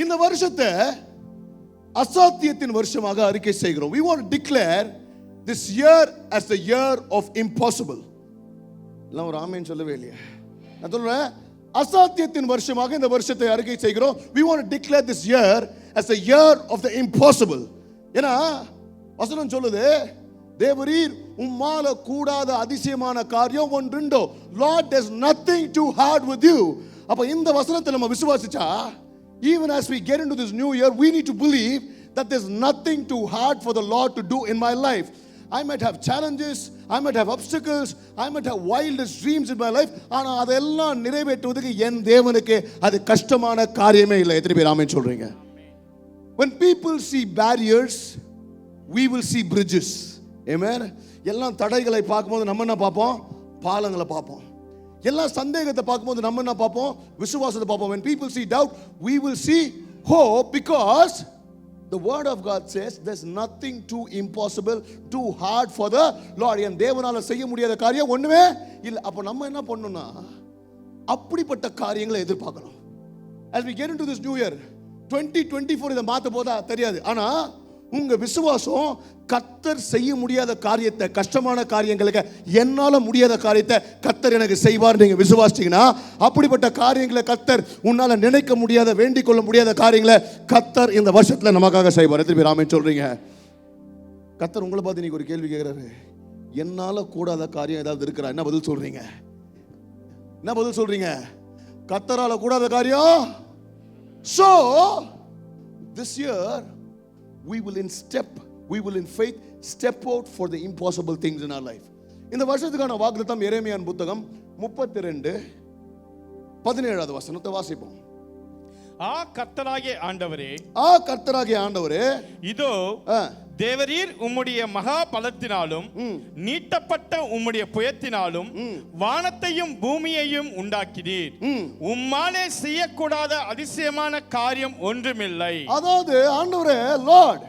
இந்த வருஷத்தை அசாத்தியத்தின் வருஷமாக அறிக்கை செய்கிறோம். We want to declare this year as the year of impossible. எல்லாம் ஒரு ஆமென் சொல்லவே இல்லையா? நான் சொல்றேன், அசாத்தியத்தின் வருஷமாக இந்த வருஷத்தை அறிக்கை செய்கிறோம். We want to declare this year as the year of the impossible. ஏன்னா வசனம் சொல்லுது, தேவரீர் உம்மால கூடாத அதிசயமான காரியம் ஒன்றுண்டோ. Lord, there's nothing too hard with you. அப்ப இந்த வசனத்தை நம்ம விசுவாசிச்சா, even as we get into this new year, we need to believe that there's nothing too hard for the Lord to do in my life. I might have challenges, I might have obstacles, I might have wildest dreams in my life. ஆனா அதெல்லாம் நிறைவேற்றுவதற்கு என் தேவனுக்கு அது கஷ்டமான காரியமே இல்லை. எத்தனை பேர் ஆமென் சொல்றீங்க? When people see barriers, we will see bridges. Amen. எல்லாம் தடைகளை பார்க்கும்போது நம்ம என்ன பார்ப்போம்? பாலங்களை பார்ப்போம். எல்லா சந்தேகத்தை பார்க்கும்போது நம்ம என்ன பார்ப்போம்? விசுவாசத்தை பார்ப்போம். When people see doubt, we will see hope, because the word of God says there's nothing too impossible, too hard for the Lord. என் தேவனால செய்ய முடியாத காரியம் ஒண்ணுமே இல்ல. அப்ப நம்ம என்ன பண்ணணும்னா, அப்படிப்பட்ட காரியங்களை எதிர்பார்க்கணும். As we get into this new year, 2024 இதை மாத்த போதா தெரியாது. ஆனா உங்க விசுவாசம் கர்த்தர் செய்ய முடியாத காரியத்தை, கஷ்டமான காரியங்களுக்கு, என்னால முடியாத காரியத்தை கர்த்தர் எனக்கு செய்வார் நீங்க விசுவாசிச்சீங்கன்னா, அப்படிப்பட்ட காரியங்களை கர்த்தர் உன்னால நினைக்க முடியாத, வேண்டிக் கொள்ள முடியாத காரியங்களை கர்த்தர் இந்த வருஷத்துல நமக்காக செய்வார். எத்தனை பேர் ஆமென் சொல்றீங்க? கர்த்தர் உங்களை பார்த்து இன்னைக்கு ஒரு கேள்வி கேட்கிறாரு, என்னால கூடாத காரியம் ஏதாவது இருக்கிறா? என்ன பதில் சொல்றீங்க? என்ன பதில் சொல்றீங்க? கர்த்தரால கூடாத காரியம். So this year we will in faith step out for the impossible things in our life. இந்த வருஷத்துக்கான வாக்குத்தத்தம் எரேமியாவின் புத்தகம் 32:17 வசனத்தை வாசிப்போம். கர்த்தராகிய ஆண்டவரே, இதோ தேவரீர் உம்முடைய மகா பலத்தினாலும் நீட்டப்பட்ட உம்முடைய புயத்தினாலும் வானத்தையும் பூமியையும் உண்டாக்கினீர். உம்மாலே செய்யக்கூடாத அதிசயமான காரியம் ஒன்றுமில்லை. அதாவது ஆண்டவரே, Lord,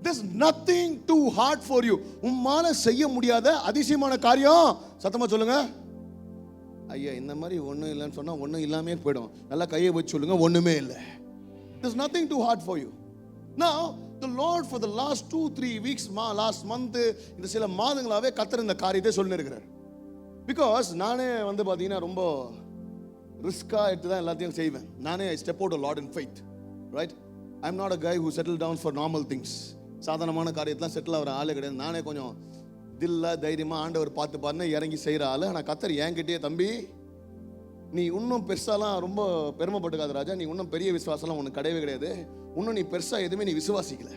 there's nothing too hard for you. உம்மால செய்ய முடியாத அதிசயமான காரியம். சத்தமா சொல்லுங்க. ஐயா, இந்த மாதிரி ஒன்றும் இல்லைன்னு சொன்னா ஒன்றும் இல்லாமே போயிடும். நல்லா கையை வச்சு சொல்லுங்க, ஒண்ணுமே இல்லை. There's nothing too hard for you. Now the Lord for the last 2-3 weeks, last month, இந்த சில மாதங்களாவே கர்த்தர் இந்த காரியத்தை சொல்லி இருக்கிறார். பிகாஸ் நானே வந்து பாத்தீங்கன்னா ரொம்ப ரிஸ்கா எடுத்து தான் எல்லாத்தையும் செய்வேன். நானே I step out a lot in faith, right? I'm not a guy who settle down for normal things. சாதாரணமான காரியத்தெல்லாம் செட்டில் ஆகிற ஆளே கிடையாது. நானே கொஞ்சம் தில்லா தைரியமா ஆண்டவர் பார்த்து பாருன்னு இறங்கி செய்கிற ஆள். ஆனால் கர்த்தர் என்கிட்டயே, தம்பி நீ இன்னும் பெருசாலாம் ரொம்ப பெருமைப்பட்டுக்காத ராஜா, நீ இன்னும் பெரிய விசுவாசம்லாம் உனக்கு கிடையவே கிடையாது, இன்னும் நீ பெருசாக எதுவுமே நீ விசுவாசிக்கல.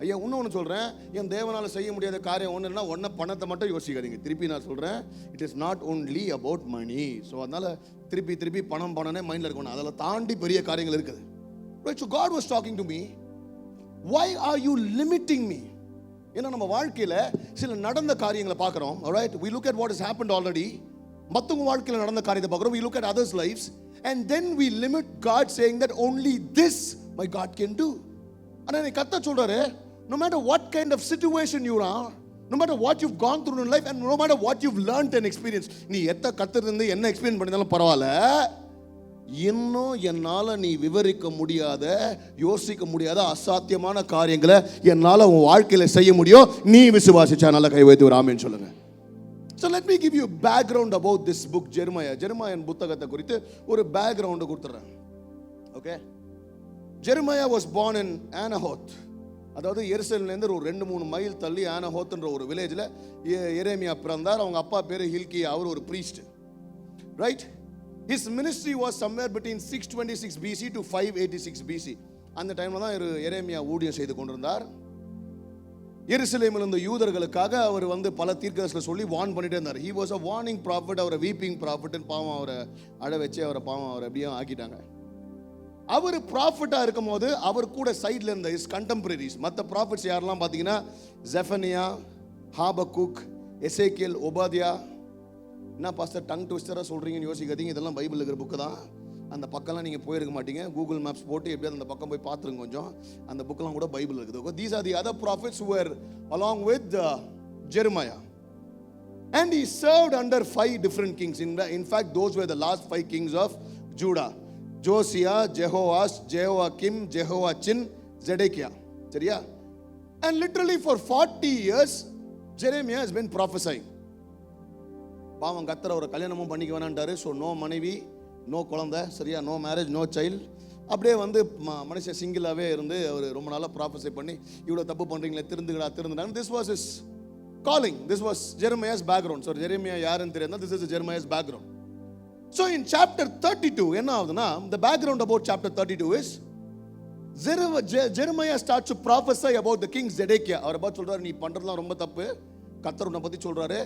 ஐயா, இன்னொன்று சொல்கிறேன், என் தேவனால் செய்ய முடியாத காரியம் ஒன்று இல்லைன்னா ஒன்றை பணத்தை மட்டும் யோசிக்காதீங்க. திருப்பி நான் சொல்கிறேன், it is not only about money. So அதனால் திருப்பி பணம்னே மைண்டில் இருக்கணும். அதில் தாண்டி பெரிய காரியங்கள் இருக்குது. Right, so God was talking to me. Why are you limiting me? ஏன்னா நம்ம வாழ்க்கையில் சில நடந்த காரியங்களை பார்க்குறோம். Alright, we look at what has happened already. மற்றவங்க வாழ்க்கையில் நடந்த காரியத்தை பார்க்குறோம். We look at others' lives and then we limit God, saying that only this my God can do. ஆனால் கர்த்தர் சொல்றாரு, no matter what kind of situation you are, no matter what you've gone through in life and no matter what you've learned and experienced, நீ எத்த கர்த்தர் இருந்து என்ன experience பண்ணினாலும் பரவாயில்ல, இன்னும் என்னால் நீ விவரிக்க முடியாத, யோசிக்க முடியாத அசாத்தியமான காரியங்களை என்னால் உன் வாழ்க்கையில் செய்ய முடியும். நீ விசுவாசிச்சா நல்லா கை வைத்து ஒரு ஆமென் சொல்லுங்க. So let me give you a background about this book, Jeremiah. ஜெரமாயின் புத்தகத்தை குறித்து ஒரு பேக்ரவுண்ட் கொடுத்துறேன். Okay, Jeremiah was born in Anahoth. அதாவது எருசலேம்லேருந்து ஒரு 2-3 மைல் தள்ளி ஆனஹோத்ன்ற ஒரு வில்லேஜில் எரேமியா பிறந்தார். அவங்க அப்பா பேர் ஹில்கியா, அவர் ஒரு priest. Right, his ministry was somewhere between 626 BC to 586 BC. அந்த டைம்ல தான் எரேமியா ஊழியம் செய்து கொண்டிருந்தார். எருசலேமில் இருந்த யூதர்களுக்காக அவர் வந்து பல தீர்க்கதரிசிகளை சொல்லி வார்ன் பண்ணிட்டே இருந்தார். he was a warning prophet, அவரை வீப்பிங் ப்ராஃபிட்னு பாவம் அவரை அழ வச்சு அவரை பாவம் அவரை அப்படியே ஆக்கிட்டாங்க. அவர் ப்ராஃபிட்டா இருக்கும் போது அவர் கூட சைட்ல இருந்த his contemporaries, மற்ற ப்ராஃபிட்ஸ் யாரெல்லாம் பார்த்தீங்கன்னா ஜெஃபனியா, ஹாபக்குக், எசேக்கியேல், ஒபாதியா. என்ன பாஸ்டர் டங் ட்விஸ்டராக சொல்கிறீங்கன்னு யோசிக்காதீங்க, இதெல்லாம் பைபிள் இருக்கிற புக்கு தான். அந்த பக்கம்லாம் நீங்கள் போயிருக்க மாட்டீங்க. கூகுள் மேப்ஸ் போட்டு எப்படியாவது அந்த பக்கம் போய் பார்த்துருங்க கொஞ்சம். அந்த புக்கெல்லாம் கூட பைபிள் இருக்குது. These are the other prophets who were along with Jeremiah. And he served under 5 different kings. In fact, those were the last 5 kings of Judah. Josiah, Jehoahaz, Jehoiakim, Jehoiachin, Zedekiah. சரியா? And literally for 40 years Jeremiah has been prophesying. பாவம் கர்த்தர் அவரை கல்யாணமும் பண்ணிக்க வேணான்ட்டாரு. So no மனைவி, no குழந்தை, சரியா, no marriage, no child. அப்படியே வந்து மனுஷன் சிங்கிளாகவே இருந்து அவர் ரொம்ப நாளாக ப்ராஃபஸை பண்ணி இவ்வளோ தப்பு பண்ணுறீங்களே, திருந்துடாங்க. This was his calling. This was Jeremiah's background. So Jeremiah யாருன்னு தெரியாது. This is Jeremiah's background. So in chapter 32 என்ன ஆகுதுன்னா, the background about chapter 32 is Jeremiah starts to prophesy about the king Zedekiah. அவர் பார்த்து சொல்றாரு, நீ பண்றதெல்லாம் ரொம்ப தப்பு. கர்த்தர் உன்னை பத்தி சொல்றாரு,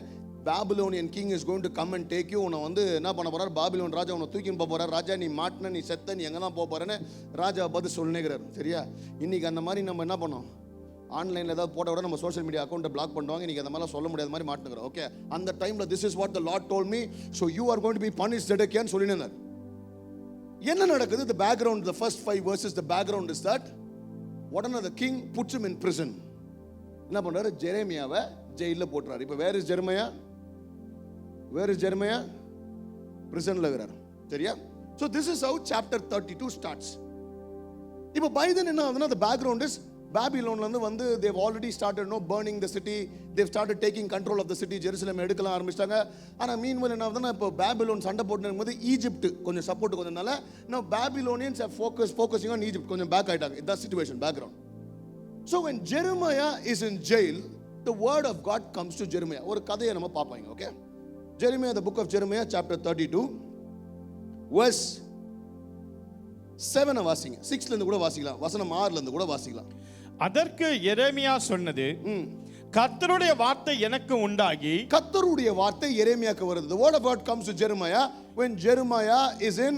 Babylonian king is going to come and take you. உன்னை வந்து என்ன பண்ண போறாரு, பாபிலோன் ராஜா உன்னை தூக்கின்னு போக போறாரு. ராஜா நீ மாட்டின, நீ செத்த, நீ எங்கே தான் போக போறேன்னு ராஜாவை பார்த்து சொல்லுங்கிறார். சரியா? இன்னைக்கு அந்த மாதிரி நம்ம என்ன பண்ணோம், ஆன்லைனில் ஏதாவது போட்ட விட நம்ம சோஷியல் மீடியா அக்கௌண்ட்டை பிளாக் பண்ணுவாங்க. இன்னைக்கு அந்த மாதிரிலாம் சொல்ல முடியாத மாதிரி மாட்டுக்கிறோம். ஓகே, அந்த டைமில் this is what the Lord told me, so you are going to be punished Zedekiah சொல்லினார். என்ன நடக்குது? the background, the first 5 verses, the background is that உடனே the king puts him in prison. என்ன பண்றாரு, ஜெரேமியாவை ஜெயிலில் போட்டுறாரு. இப்போ where is Jeremiah? பிரிசன்ல இருக்கிறார். சரியா? so this is how chapter 32 starts. இப்போ by then என்ன ஆகுதுன்னா, the background is பாபிலோன்ல வந்து they've already started burning the city. They've started taking control of the city. Jerusalem எடுக்கலாம் ஆரம்பிச்சிட்டாங்க. ஆனா மீன்வெல் என்ன ஆகுதுன்னா, இப்போ பாபிலோன் சண்டை போட்டுக்கும் போது ஈஜிப்ட் கொஞ்சம் சப்போர்ட் கொஞ்சம்னால now Babylonians have focusing on Egypt. கொஞ்சம் பேக் ஆயிட்டாங்க. That situation background. So when Jeremiah is in jail, the word of God comes to Jeremiah. ஒரு கதையை நம்ம பார்ப்பாங்க. Okay, Jeremiah, the book of Jeremiah chapter 32 verse 7 வாசிங்க. 6ல இருந்து கூட வாசிக்கலாம், வசனம் 6ல இருந்து கூட வாசிக்கலாம். அதற்கு எரேமியா சொன்னது, கர்த்தருடைய வார்த்தை எனக்கு உண்டாகி. கர்த்தருடைய வார்த்தை எரேமியாக்கு வருது. The word of God comes to Jeremiah when Jeremiah is in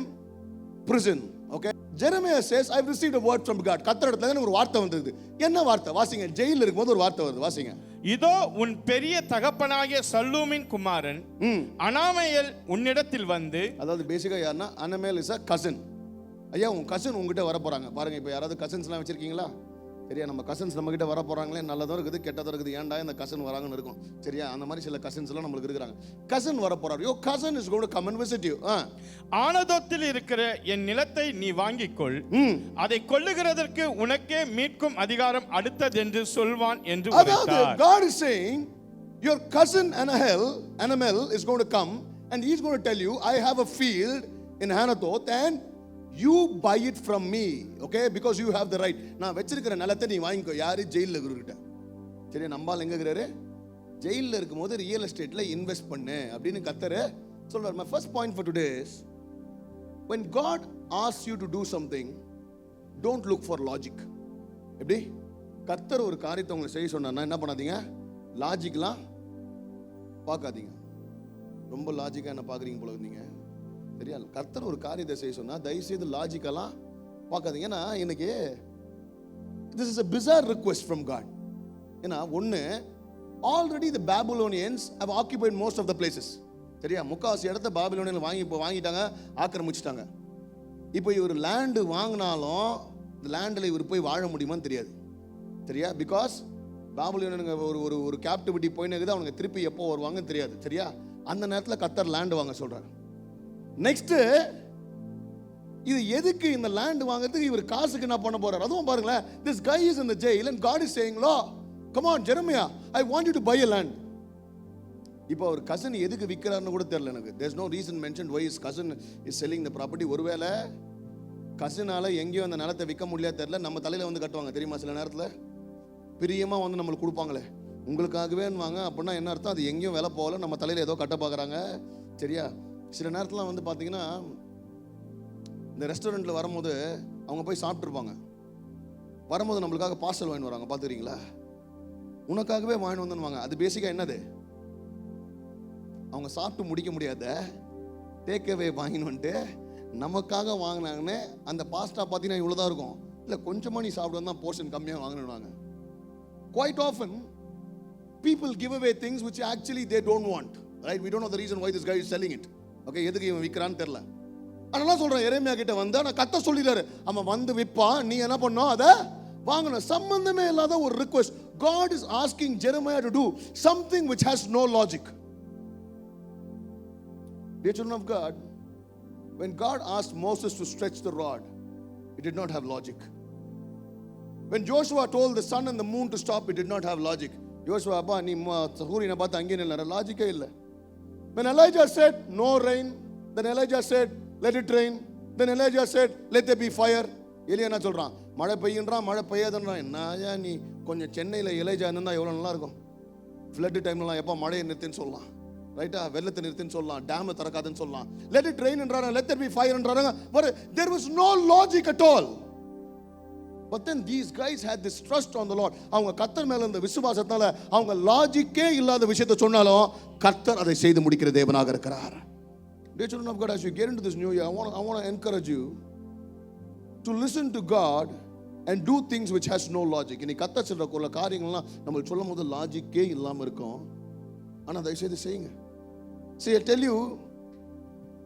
prison. Okay, Jeremiah says, I've received a word from God. கர்த்தரிடத்துல எனக்கு ஒரு வார்த்தை வந்தது. என்ன வார்த்தை? வாசிங்க. ஜெயிலில் இருக்கும்போது ஒரு வார்த்தை வருது. வாசிங்க. இதோ உன் பெரிய தகப்பனாகிய சல்லூமின் குமாரன் அனாமேல் உன்னிடத்தில் வந்து. அதாவது பேசிக்கா யாருன்னா, அனாமேல் இஸ் a cousin. ஐயா, உன் கசின் உங்ககிட்ட வர போறாங்க. பாருங்க, இப்போ யாராவது கசின்ஸ்லாம் வச்சிருக்கீங்களா? சரியா? நம்ம கசின்ஸ் நம்ம கிட்ட வர போறாங்களே, நல்லதும் இருக்குது, கெட்டதும் இருக்குது. ஏன்டா இந்த கசின் வராங்கன்னு இருக்கும். சரியா? அந்த மாதிரி சில கசின்ஸ் எல்லாம் நம்மளுக்கு இருக்கிறாங்க. கசின் வர போறாரு. Your cousin is going to come and visit you. ஆனதோத்தில் இருக்கிற என் நிலத்தை நீ வாங்கிக்கொள், அதை கொல்லுகிறதற்கு உனக்கே மீட்கும் அதிகாரம் அடுத்தது என்று சொல்வான் என்று உரைத்தார். God is saying your cousin Anamel is going to come and he is going to tell you, I have a field in Anathoth and you buy it from me. Okay, because you have the right. நான் வெச்சிருக்கிற நிலத்தை நீ வாங்கிக்கோ. யாரு? ஜெயிலில் இருக்கிற. சரி, நம்பால் எங்க இருக்கிறாரு? ஜெயிலில் இருக்கும்போது ரியல் எஸ்டேட்ல இன்வெஸ்ட் பண்ணு அப்படின்னு கர்த்தர் சொல்றாரு. My first point for today is, when God asks you to do something, don't look for logic. எப்படி? கர்த்தர் ஒரு காரியத்தை உங்களுக்கு செய்ய சொன்னார்னா என்ன பண்ணாதீங்க, லாஜிக்லாம் பார்க்காதீங்க. ரொம்ப லாஜிக்காக என்ன பார்க்குறீங்க போல இருந்தீங்க. சரியா? கர்த்தர் ஒரு காரியத்தை செய்ய சொன்னா தயவு செய்து லாஜிக்கெல்லாம் பார்க்காதீங்க. ஏன்னா இன்னைக்கு this is a bizarre request from God. ஏன்னா ஒன்று, already the Babylonians have occupied most of the places. சரியா? முக்காவாசி இடத்த பாபிலோனியன் வாங்கிட்டாங்க, ஆக்கிரமிச்சிட்டாங்க. இப்போ இவர் லேண்டு வாங்கினாலும் இந்த லேண்டில் இவர் போய் வாழ முடியுமான்னு தெரியாது. சரியா? பிகாஸ் பாபிலோனியனுங்க ஒரு கேப்டிவிட்டி போயின்னு அவனுங்க திருப்பி எப்போ வருவாங்கன்னு தெரியாது. சரியா? அந்த நேரத்தில் கர்த்தர் லேண்டு வாங்க சொல்றாரு. நெக்ஸ்ட், இது எதுக்கு இந்த லேண்ட் வாங்குறதுக்கு இவர் காசுக்கு என்ன பண்ண போறாரு? அதுவும் பாருங்களேன், this guy is in the jail and God is saying, "Law, come on Jeremiah, I want you to buy a land." இப்போ அவர் கசன் எதுக்கு விற்கிறாருன்னு கூட தெரியல எனக்கு. There's no reason mentioned why his cousin is selling the property. ஒருவேளை கசனால எங்கேயும் அந்த நிலத்தை விற்க முடியல தெரியல. நம்ம தலையில வந்து கட்டுவாங்க தெரியுமா? சில நேரத்தில் பிரியமா வந்து நம்மளுக்கு கொடுப்பாங்களே, உங்களுக்காகவே வாங்க அப்படின்னா என்ன அர்த்தம்? அது எங்கேயும் விலை போகல, நம்ம தலையில ஏதோ கட்ட பார்க்குறாங்க. சரியா? சில நேரத்தில் வந்து பார்த்தீங்கன்னா, இந்த ரெஸ்டாரண்ட்டில் வரும்போது அவங்க போய் சாப்பிட்ருப்பாங்க. வரும்போது நம்மளுக்காக பார்சல் வாங்கி வராங்க. பார்த்துக்கிறீங்களா? உனக்காகவே வாங்கி வந்துடுவாங்க. அது பேசிக்காக என்னது? அவங்க சாப்பிட்டு முடிக்க முடியாத டேக்அவே வாங்கின்னு வந்துட்டு நமக்காக வாங்கினாங்கன்னு அந்த பாஸ்டா பார்த்தீங்கன்னா இவ்வளோ தான் இருக்கும். இல்லை கொஞ்சமாக நீ சாப்பிட்டு வந்தால் போர்ஷன் கம்மியாக வாங்கினுவாங்க. Quite often people give away things which actually they don't want. Right? We don't know the reason why this guy is selling it. Okay, எதுக்கு இவன் விற்கிறான்னு தெரியல. அதனால சொல்றேன், எரேமியா கிட்ட வந்து ஆனால் கர்த்தர் சொல்லிடுறாரு, அவன் வந்து விற்பான், நீ என்ன பண்ணணும், அதை வாங்கணும். சம்பந்தமே இல்லாத ஒரு request. God is asking Jeremiah to do something which has no logic. Dear children of God, When God asked Moses to stretch the rod, it did not have logic. When Joshua told the sun and the moon to stop, it did not have logic. Joshua, அப்பா நீ சூரியனை பார்த்து அங்கே நில்ல, லாஜிக்கே இல்லை. When Elijah said no rain, then Elijah said let it rain. Then Elijah said let there be fire. எலியா என்ன சொல்றான்? மழை பெய்யுன்றான், மழை பெய்யாதுன்றான். என்னயா நீ கொஞ்சம் சென்னையில் எலியா இருந்தா எவ்வளோ நல்லா இருக்கும். ஃப்ளட் டைம்லாம் எப்போ மழையை நிறுத்தின்னு சொல்லலாம், ரைட்டா? வெள்ளத்தை நிறுத்தின்னு சொல்லலாம், டேமை திறக்காதுன்னு சொல்லலாம். let it rain என்றாங்க, let there be fire என்றாங்க. But there was no logic at all. But then these guys had this trust on the Lord. அவங்க கர்த்தர் மேல இருந்த விசுவாசத்தால அவங்க லாஜிக்கே இல்லாத விஷயத்தை சொன்னாலும் கர்த்தர் அதை செய்து முடிக்கிற தேவனாக இருக்கிறார். Dear children of God, as you get into this new year, I want to encourage you to listen to God and do things which has no logic. இனி கர்த்தர் சொல்ற காரியங்கள்லாம் நம்ம சொல்லும்போது லாஜிக்கே இல்லாம இருக்கும். ஆனா அதை செய்து செய்யுங்க. See, I tell you,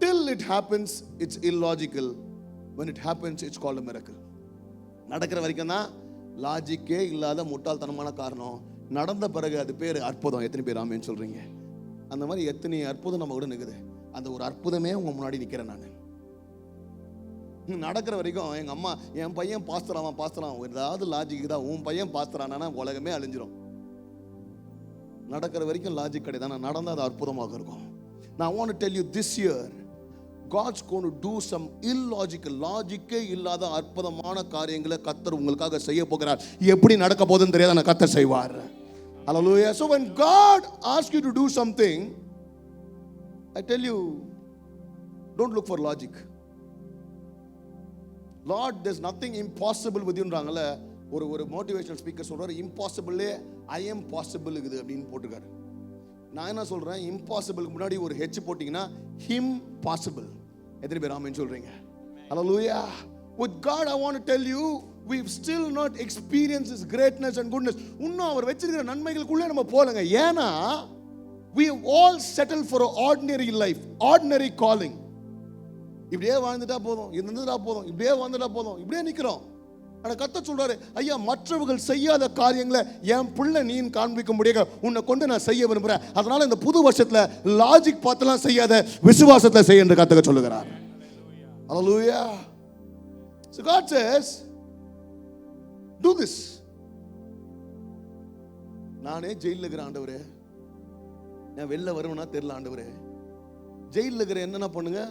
till it happens it's illogical. When it happens it's called a miracle. நடக்கிற வரைக்கும் தான் லாஜிக்கே இல்லாத முட்டாள்தனமான காரணம். நடந்த பிறகு அது பேர் அற்புதம். எத்தனை பேர் ஆமென் சொல்றீங்க? அந்த மாதிரி எத்தனை அற்புதம் நம்ம கூட நிக்குது. அந்த ஒரு அற்புதமே உங்க முன்னாடி நிக்கிறேன் நான். நடக்கிற வரைக்கும் எங்க அம்மா என் பையன் பாஸ்தரான் ஏதாவது லாஜிக் தான், உன் பையன் பாஸ்தரானா உலகமே அழிஞ்சிரும். நடக்கிற வரைக்கும் லாஜிக் கிடையாது, நடந்தால் அது அற்புதமாக இருக்கும். Now I want to tell you this year God's going to do some illogical, லாஜிக்கே இல்லாத அற்புதமான காரியங்களை கர்த்தர் உங்களுக்காக செய்ய போகிறார். எப்படி நடக்க போகுதுன்னு தெரியாத நான் கர்த்தர் செய்வார். Hallelujah. So when God asks you to do something, I tell you, don't look for logic. Lord, there's nothing impossible with you ன்றாங்கல. ஒரு மோட்டிவேஷனல் ஸ்பீக்கர் சொல்றாரு, இம்பாசிபிளே ஐ எம் பாசிபிள் இருக்குது அப்படின்னு போட்டிருக்காரு. நான் என்ன சொல்றேன், இம்பாசிபிளுக்கு முன்னாடி ஒரு ஹெச் போட்டீங்கன்னா ஹிம் பாசிபிள். எத்தனை பேர் ஆமென் சொல்றீங்க? Hallelujah. With God I want to tell you, we've still not experienced his greatness and goodness. இன்னும் அவர் வச்சிருக்கிற நன்மைகளுக்குள்ள நம்ம போலங்க. ஏன்னா we have all settled for an ordinary life, ordinary calling. இப்படியே வாழ்ந்துட்டா போதும், இருந்துட்டா போதும், இப்படியே வாழ்ந்துட்டா போதும், இப்படியே நிக்கிறோம். ஆனா கர்த்தர் சொல்றாரு, ஐயா மற்றவர்கள் செய்யாத காரியங்களை என் பிள்ளை நீ காண்பிக்க முடியாது, உன்னை கொண்டு நான் செய்ய விரும்புறேன். அதனால இந்த புது வருஷத்துல லாஜிக் பார்த்தெல்லாம் செய்யாத, விசுவாசத்துல செய்ய என்று கர்த்தர் சொல்லுகிறார். Hallelujah. So God says, do this. நானே ஜெயிலில் இருக்கிற ஆண்டவரே, நான் வெளில வருவேனா தெரியல ஆண்டவரே. ஜெயிலில் இருக்கிற என்னென்ன பண்ணுங்க,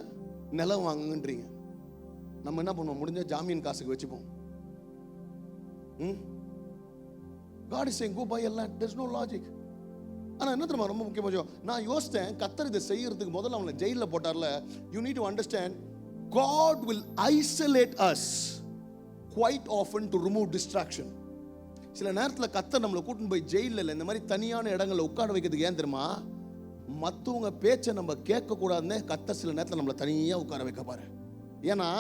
நிலம் வாங்குங்கன்றீங்க. நம்ம என்ன பண்ணுவோம், முடிஞ்ச ஜாமீன் காசுக்கு வச்சுப்போம். God is saying go buy a land. There's no logic. ஆனா என்ன தெரியுமா ரொம்ப முக்கியமா நான் யோசித்தேன், கர்த்தர் இதை செய்யறதுக்கு முதல்ல அவனை ஜெயிலில் போட்டார்ல. You need to understand, God will isolate us quite often to remove distraction. சில நேரத்தில் கர்த்தர் நம்மளை கூட்டின்னு போய் ஜெயிலில் இந்த மாதிரி தனியான இடங்களில் உட்கார வைக்கிறதுக்கு ஏன் தெரியுமா, மற்றவங்க பேச்சை நம்ம கேட்க கூடாதுன்னு கர்த்தர் சில நேரத்தில் நம்மளை தனியாக உட்கார வைக்க பாரு. ஏன்னா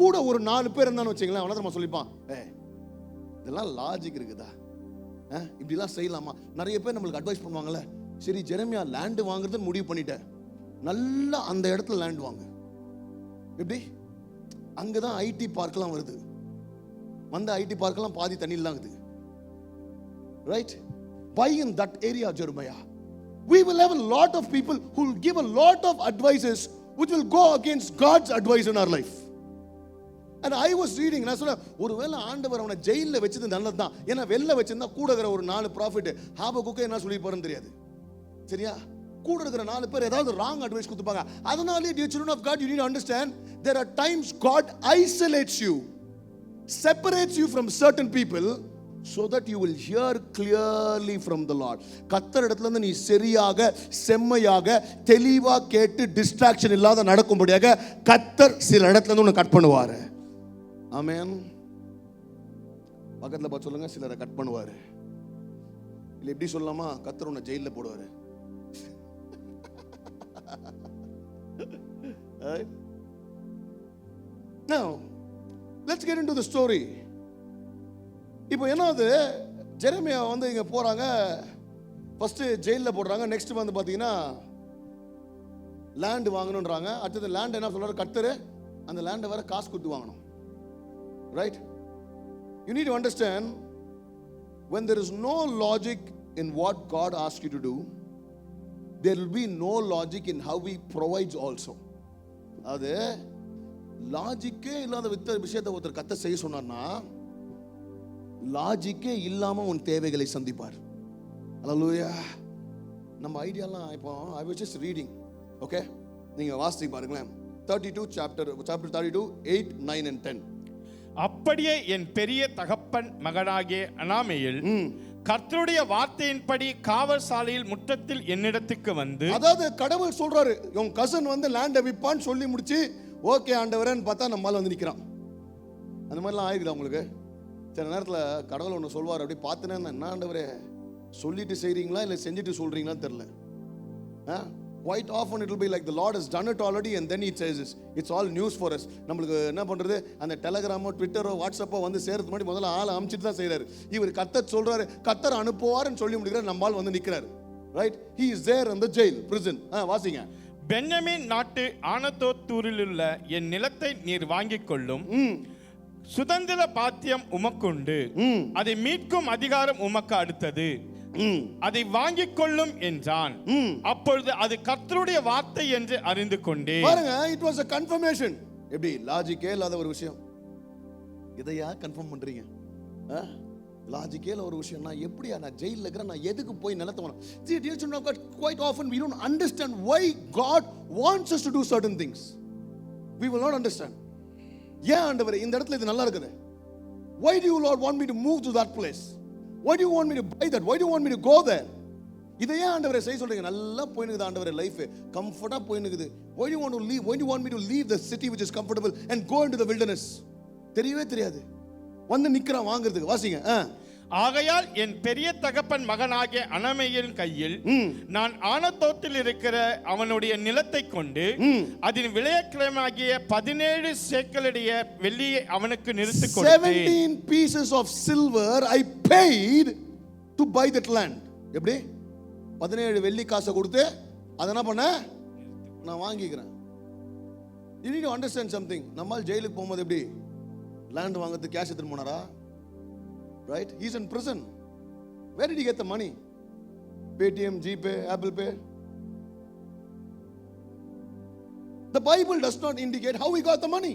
கூட ஒரு 4 பேர் இருந்தான்னு வச்சுங்களேன், அவனை நம்ம சொல்லிப்பான், இதெல்லாம் லாஜிக் இருக்குதா, இப்படிலாம் செய்யலாமா. நிறைய பேர் நம்மளுக்கு அட்வைஸ் பண்ணுவாங்கல்ல, சரி ஜெரமியா லேண்டு வாங்குறதுன்னு முடிவு பண்ணிட்டேன், நல்லா அந்த இடத்துல லேண்ட் வாங்க. எப்படி அங்கதான் ஐடி பார்க்லாம் வருது, வந்த ஐடி பார்க்லாம் பாதி தண்ணியில் தான் இருக்குது, right? Buy in that area, Jeremiah. We will have a lot of people who will give a lot of advices which will go against God's advice in our life. And I was reading, நான் சொல்ல ஒருவேளை ஆண்டவர் அவனை ஜெயிலில் வச்சது நல்லது தான். ஏன்னா வெளில வச்சிருந்தா கூட இருக்கிற ஒரு 4 ப்ராஃபிட் ஹாபக்குக்கு என்ன சொல்லி போறேன்னு தெரியாது, சரியா? கூட இருக்கிற 4 பேர் ஏதாவது ராங் அட்வைஸ் கொடுத்துப்பாங்க. அதனாலே dear children of God, you need to understand, there are times God isolates you, separates you from certain people so that you will hear clearly from the Lord. கர்த்தர் இடத்துல இருந்து நீ சரியாக செம்மையாக தெளிவா கேட்டு டிஸ்ட்ராக்ஷன் இல்லாத நடக்கும்படியாக கர்த்தர் சில இடத்துல இருந்து உன்னை கட் பண்ணுவாரு. ஆமென். பக்கத்துல பார்த்து சொல்லுங்க, சிலரை கட் பண்ணுவாரு. இல்ல எப்படி சொல்லலாமா, கர்த்தர் உன்னை ஜெயில்ல போடுவாரு. Now let's get into the story. இப்போ என்னது, ஜெரமியா வந்து இங்க போறாங்க, ஃபர்ஸ்ட் ஜெயில்ல போடுறாங்க, நெக்ஸ்ட் வந்து பாத்தீங்கன்னா லேண்ட் வாங்கணும்ன்றாங்க. அடுத்தது லேண்ட் என்ன சொல்றாரு கர்த்தர், அந்த லேண்டை வேற காசு கொடுத்து வாங்கணும், right? You need to understand, when there is no logic in what God asks you to do, there will be no logic in how He provides also. அது லாஜிக்கே இல்லாத விஷயத்தை ஒருத்தர் கத்த செய்ய சொன்னார்னா, லாஜிக்கே இல்லாம உன் தேவைகளை சந்திப்பார். அல்லேலூயா. நம்ம ஐடியாலாம் இப்போ I was just reading. Okay, நீங்க வாசிச்சு பாருங்களேன். 32 chapter 32 8 9 and 10. அப்படியே என் பெரிய தகப்பன் மகனாகிய அனாமேல் கர்த்தருடைய வார்த்தையின்படி காவல் சாலையில் முற்றத்தில் என்னிடத்துக்கு வந்து, அதாவது கடவுள் சொல்றாரு உன் கசன் வந்து லேண்டை விற்பான்னு சொல்லி முடிச்சு, ஓகே ஆண்டவரேன்னு பார்த்தா நம்மால வந்து நிற்கிறான். அந்த மாதிரிலாம் ஆயிருக்குதா உங்களுக்கு? சில நேரத்தில் கடவுள் ஒன்று சொல்வார், அப்படி பார்த்துனே என்ன ஆண்டவரே சொல்லிட்டு செய்றீங்களா இல்லை செஞ்சுட்டு சொல்றீங்களான்னு தெரியல. Quite often it will be like the Lord has done it already and then he says this. It's all news for us. நம்மளுக்கு என்ன பண்றது, அந்த டெலகிராமோ ட்விட்டரோ வாட்ஸ்அப்போ வந்து சேர்றது முன்னாடி முதல்ல ஆளை அனுப்பிச்சிட்டு தான் செய்யறாரு. இவர் கர்த்தர் சொல்றாரு, கர்த்தர் அனுப்புவார்னு சொல்லி முடிக்கிறார், நம்மால் வந்து நிற்கிறார். Right, he is there in the jail, prison. வாசிங்க. பென்யமீன் நாட்டு ஆனதோத்தூரிலுள்ள என் நிலத்தை நீர் வாங்கிக் கொள்ளும், சுதந்திர பாத்தியம் உமக்குண்டு, அதை மீட்கும் அதிகாரம் உமக்கு அடுத்தது, அதை வாங்கிக் கொள்ளும் என்றான். அப்பொழுது அது கர்த்தருடைய வார்த்தை என்று அறிந்து கொண்டே. பாருங்க, இட் வாஸ் a confirmation. எப்படி லாஜிக்கே இல்லாத ஒரு விஷயம், இதையா கன்ஃபார்ம் பண்றீங்க? லாஜிக்கே இல்லாத ஒரு விஷயம். நான் எப்படியா, நான் ஜெயில்ல இருக்கிறேன், நான் எதுக்கு போய் நிலத்தை வாங்கணும்? See, dear children of God, quite often we don't understand why God wants us to do certain things. We will not understand. ஏன் ஆண்டவரே இந்த இடத்துல இது நல்லா இருக்குது? Why do you Lord want me to move to that place? Why do you want me to buy that? Why do you want me to go there? இதை ஏன் ஆண்டவரே செய்ய சொல்றீங்க? நல்லா போயினுக்குது ஆண்டவரே, life கம்ஃபர்ட்டா போயினுக்குது. Why do you want to leave? Why do you want me to leave the city which is comfortable and go into the wilderness? தெரியவே தெரியாது, வந்து நிக்கிறான் வாங்குறதுக்கு. வாசிங்க. ஆகையால் என் பெரிய தகப்பன் மகனாகிய அனாமேலின் கையில் நான் ஆனதோத்தில் இருக்கிற அவனுடைய நிலத்தை கொண்டு அதன் விலைக்கிரயமாகிய 17 சேக்கலுடைய வெள்ளியை அவனுக்கு நிறுத்தி கொடுத்தேன். 17 pieces of silver I paid to buy that land. எப்படி 17 வெள்ளி காசை கொடுத்து அதை என்ன பண்ண, நான் வாங்கிக்கிறேன். You need to understand something. நம்மால் ஜெயிலுக்கு போகும்போது எப்படி லேண்ட் வாங்குறதுக்கு கேஷ் எடுத்துட்டு போனாரா? Right? He's in prison. Where did he get the money? Paytm, GPay, Apple Pay. The Bible does not indicate how he got the money.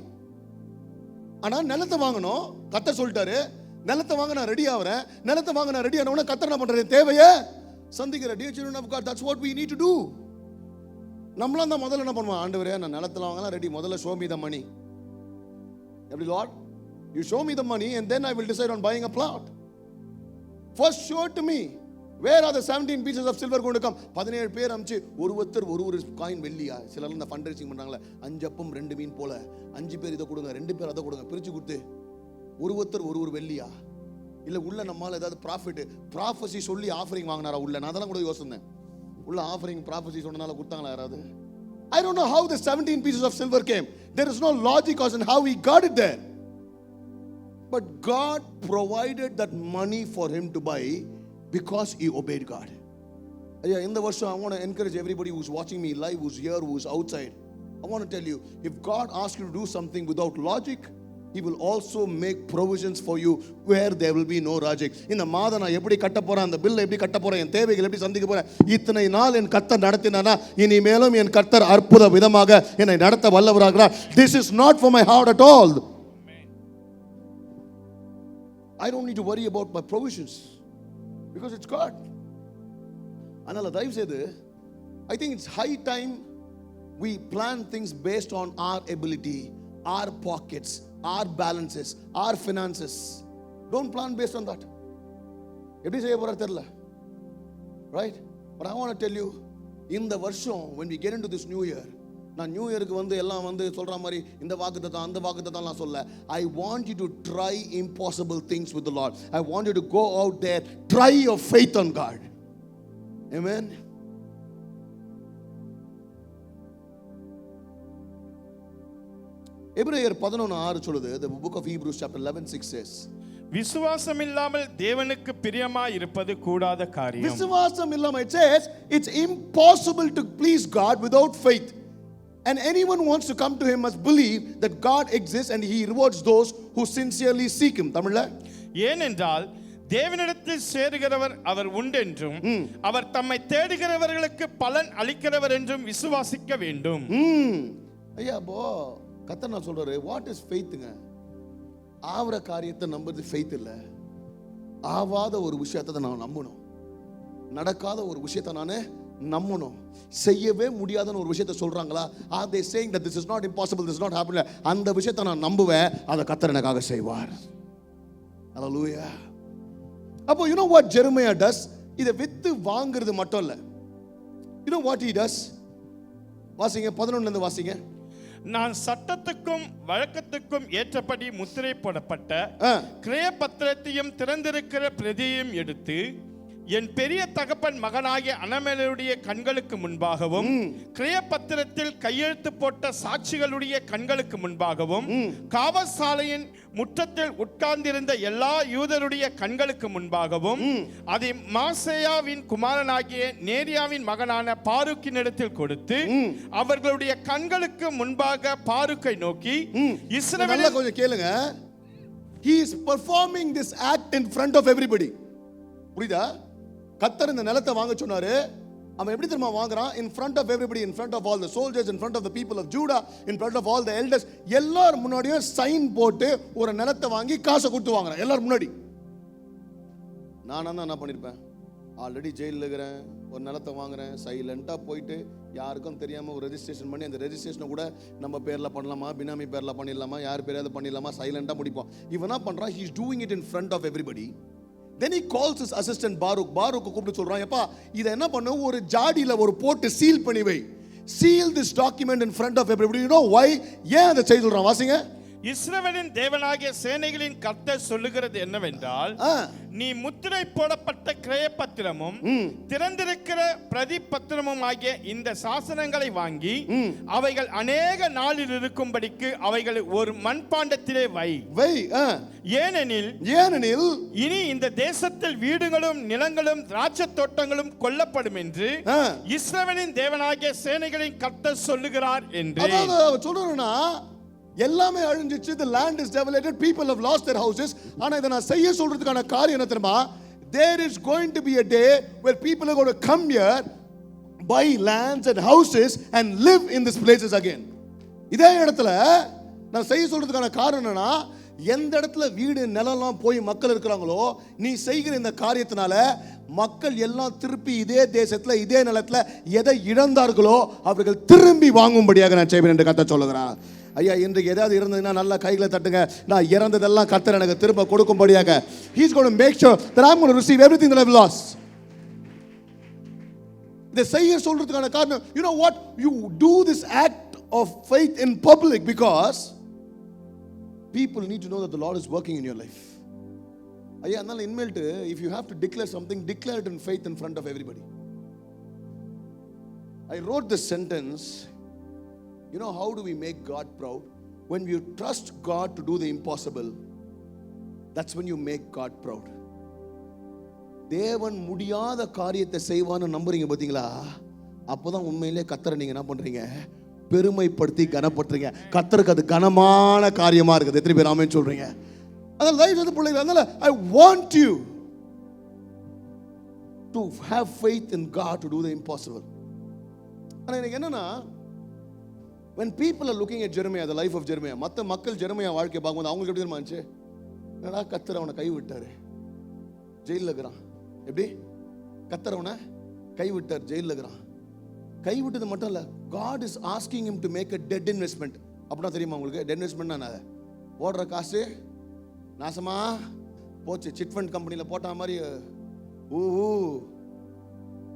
ஆனா நிலத்தை வாங்கணும், கர்த்தர் சொல்லிட்டாரு, நிலத்தை வாங்க நான் ரெடி ஆவறேன். நிலத்தை வாங்க நான் ரெடி ஆனவன கர்த்தர் என்ன பண்றாரு, தேவையை சந்திக்கிற. Dear children of God, that's what we need to do. நம்மளாம் தான் முதல்ல என்ன பண்ணுவோம், ஆண்டவரே நான் நிலத்துல வாங்கலாம் ரெடி, முதல்ல show me the money. எப்படி Lord? You show me the money and then I will decide on buying a plot. First show it to me. Where are the 17 pieces of silver going to come? 17 பேர் அம்ச்சி ஒருத்தர் ஒரு coin வெள்ளியா. சிலர் இந்த fund raising பண்றாங்களே, 5 அப்பம் 2 மீன் போல 5 பேர் இதை கொடுங்க, 2 பேர் அதை கொடுங்க, பிரிச்சு கொடுத்து ஒருத்தர் ஒரு வெள்ளியா? இல்ல உள்ள நம்மால ஏதாவது ப்ராஃபஸி சொல்லி ஆஃபரிங் வாங்கினாரா உள்ள? நான் அதெல்லாம் கூட யோசிச்சேன். உள்ள ஆஃபரிங் ப்ராஃபஸி சொன்னனால கொடுத்தாங்களா யாராவது? I don't know how the 17 pieces of silver came. There is no logic as in how he got it there. But God provided that money for him to buy because he obeyed God. In the verse, I want to encourage everybody who's watching me live, who's here, who's outside. I want to tell you, if God asks you to do something without logic, he will also make provisions for you where there will be no logic. இந்த மாதம் நான் எப்படி கட்ட போறேன், அந்த bill எப்படி கட்ட போறேன், என் தேவைகள் எப்படி சந்திக்க போறேன், இத்தனை நாள் என் கர்த்தர் நடத்தினானா இனிமேலும் என் கர்த்தர் அற்புத விதமாக என்னை நடத்த வல்லவராகிறார். This is not for my heart at all. I don't need to worry about my provisions because it's God. Anala daivu sedu, I think it's high time we plan things based on our ability, our pockets, our balances, our finances. Don't plan based on that. Eppadi seiya pora therilla, right? But I want to tell you, in the varsham when we get into this new year, நான் new இயருக்கு வந்து எல்லாம் வந்து சொல்ற மாதிரி இந்த வாக்குத்தத்தம் அந்த வாக்குத்தத்தம் நான் சொல்ல. I want you to try impossible things with the Lord. I want you to go out there, try your faith on God. Amen. எபிரேயர் 11:6 சொல்லுது, the book of Hebrews chapter 11:6 says, விசுவாசம் இல்லாமல் தேவனுக்கு பிரியமாய் இருப்பது கூடாத காரியம். விசுவாசம் இல்லாமல், it says it's impossible to please God without faith. And anyone who wants to come to him must believe that God exists and he rewards those who sincerely seek him. தமிழ்ல, ஏனென்றால் தேவனிடத்தில் சேருகிறவர் அவர் உண்டென்றும் அவர் தம்மை தேடுகிறவர்களுக்கு பலன் அளிக்கிறவர் என்றும் விசுவாசிக்க வேண்டும். ஐயா அப்போ கர்த்தர் நான் சொல்றாரு, வாட் இஸ் ஃபெய்த்துங்க? ஆவற காரியத்தை நம்புறது ஃபெய்த் இல்ல. ஆவாத ஒரு விஷயத்தை நான் நம்பணும், நடக்காத ஒரு விஷயத்தை நான் நம்பணும். செய்யவே முடியாதுன்னு ஒரு விஷயத்தை சொல்றாங்களா, are they saying that this is not impossible, this is not happening? அந்த விஷயத்தை நான் நம்புவேன், அதை கர்த்தர் எனக்காக செய்வார். Hallelujah. அப்போ you know what Jeremiah does? இதை வித்து வாங்குறது மட்டும் இல்ல, you know what he does? வாசிங்க 11ல இருந்து வாசிங்க. நான் சட்டத்துக்கும் வழக்கத்துக்கும் ஏற்றபடி முத்திரை போடப்பட்ட கிரயப்பத்திரத்தையும் திறந்திருக்கிற பிரதியையும் எடுத்து என் பெரிய தகப்பன் மகனாகிய அனமேலுடைய கண்களுக்கு முன்பாகவும் கிரயப்பத்திரத்தில் கையெழுத்து போட்ட சாட்சிகளுடைய கண்களுக்கு முன்பாகவும் காவற்சாலையின் முற்றத்தில் உட்கார்ந்திருந்த எல்லா யூதருடைய கண்களுக்கு முன்பாகவும் அதை மாசேயாவின் குமாரனாகிய நேரியாவின் மகனான பாருக்கினிடத்தில் கொடுத்து அவர்களுடைய கண்களுக்கு முன்பாக பாருக்கை நோக்கி இஸ்ரவேல் கொஞ்சம் கேளுங்க. He is performing this act in front of everybody. புரியுதா? கர்த்தர் இந்த நிலத்தை வாங்க சொன்னாரு. அவன் எப்படி தெரியுமா வாங்குறான்? in front of everybody, in front of all the soldiers, in front of the people of Judah, in front of all the elders. எல்லாரும் முன்னாடியும் சைன் போட்டு ஒரு நிலத்தை வாங்கி காசை கொடுத்து வாங்குறான் எல்லாரும் முன்னாடி. நானா தான் என்ன பண்ணிருப்பேன்? ஆல்ரெடி ஜெயிலில் இருக்கிறேன், ஒரு நிலத்தை வாங்குறேன், சைலண்டா போயிட்டு யாருக்கும் தெரியாம ஒரு ரெஜிஸ்ட்ரேஷன் பண்ணி, அந்த ரெஜிஸ்ட்ரேஷனை கூட நம்ம பேர்ல பண்ணலாமா, பினாமி பேர்ல பண்ணிடலாமா, யார் பேராவது பண்ணிடலாமா, சைலண்டா முடிப்போம். இவன் என்ன பண்றான்? he is doing it in front of everybody. Then he calls his assistant Baruch. Baruch கூப்பிட்டு சொல்றான், எப்பா இத என்ன பண்ணு, ஒரு ஜாடியில ஒரு போட்டு சீல் பண்ணி வை. Seal this document in front of everybody. You know why? ஏன் அதை செய்ய சொல்றான்? வாசிங்க. இஸ்ரவேலின் தேவனாகிய சேனைகளின் கர்த்தர் சொல்லுகிறது என்னவென்றால், நீ முத்திரை போடப்பட்ட கிரயப்பத்திரமும் திறந்திருக்கிற பிரதிபத்திரமும் ஆகிய இந்த சாசனங்களை வாங்கி அவைகள் அநேக நாளில் இருக்கும்படிக்கு அவைகளை ஒரு மண்பாண்டத்திலே வை. ஏனெனில் இனி இந்த தேசத்தில் வீடுகளும் நிலங்களும் திராட்சை தோட்டங்களும் கொல்லப்படும் என்று இஸ்ரவேலின் தேவனாகிய சேனைகளின் கர்த்தர் சொல்லுகிறார் என்று சொல்றேன்னா, எல்லாமே அழிஞ்சிச்சு, the land is devastated, people have lost their houses. ஆனா இத நான் செய்ய சொல்றதுக்கான காரியம் என்ன தெரியுமா? There is going to be a day where people are going to come here, buy lands and houses and live in these places again. இதே இடத்துல நான் செய்ய சொல்றதுக்கான காரணம் என்னன்னா, எந்த இடத்துல வீடு நிலம்லாம் போய் மக்கள் இருக்கிறாங்களோ, நீ செய்கிற இந்த காரியத்தினால மக்கள் எல்லாம் திருப்பி இதே தேசத்துல இதே நிலத்துல எதை இழந்தார்களோ அவர்கள் திரும்பி வாங்கும்படியாக நான் செய்வேன் என்று கர்த்தர் சொல்லுகிறார். ஐயா இன்றைக்கு ஏதாவது இருந்ததுன்னா நல்லா கைகளை தட்டுங்க. நான் இறந்ததெல்லாம் கர்த்தர் எனக்கு திரும்ப கொடுக்கும்படியாக. He is going to make sure that I am going to receive everything that I have lost. இதை செய்ய சொல்றதுக்கான காரணம், you know what, you do this act of faith in public because people need to know that the Lord is working in your life. ஐயா அதனால இன்மேல்ட்டு if you have to declare something, declare it in faith in front of everybody. I wrote this sentence. You know how do we make God proud? When you trust God to do the impossible, that's when you make God proud. தேவன் முடியாத காரியத்தை செய்வான்னு நம்புறீங்க பாத்தீங்களா? அப்போதான் உண்மையிலே கர்த்தரை நீங்க என்ன பண்றீங்க? பெருமைப்படுத்தி கனப்படுத்துறீங்க. கர்த்தருக்கு அது கனமான காரியமா இருக்குது. எத்தனை பேர் ஆமென் சொல்றீங்க? அதனால தயவு செய்து பிள்ளைகள், அதனால I want you to have faith in God to do the impossible. ஆனா எனக்கு என்னன்னா, when people are looking at Jeremiah, the life of Jeremiah, மற்ற மக்கள் ஜெரமியா வாழ்க்கையை பார்க்கும்போது அவங்களுக்கு எப்படி இருந்துச்சு? என்னடா கர்த்தர் அவனை கைவிட்டாரு, ஜெயிலில் இருக்கிறான். எப்படி கர்த்தர் அவனை கைவிட்டார், ஜெயிலில் இருக்கிறான். கைவிட்டது மட்டும் இல்லை, God is asking him to make a dead investment. அப்படின்னா தெரியுமா உங்களுக்கு? டெட் இன்வெஸ்ட்மெண்ட் என்ன? ஓடுற காசு நாசமா போச்சு, சிட் ஃபண்ட் கம்பெனியில் போட்ட மாதிரி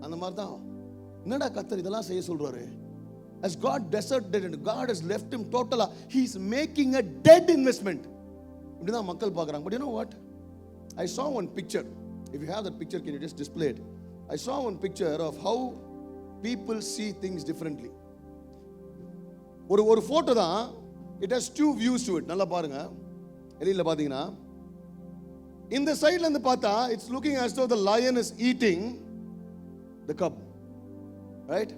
அந்த மாதிரி தான். என்னடா கர்த்தர் இதெல்லாம் செய்ய சொல்றாரு? As God deserted and God has left him totally, he is making a dead investment. இப்படிதான் மக்கள் பார்க்கறாங்க. But you know what? I saw one picture. If you have that picture, can you just display it? I saw one picture of how people see things differently. ஒரு photo தான். It has two views to it. நல்லா பாருங்க. வெளியில பாத்தீங்கன்னா இந்த சைடுல இருந்து பார்த்தா it's looking as though the lion is eating the cub. Right?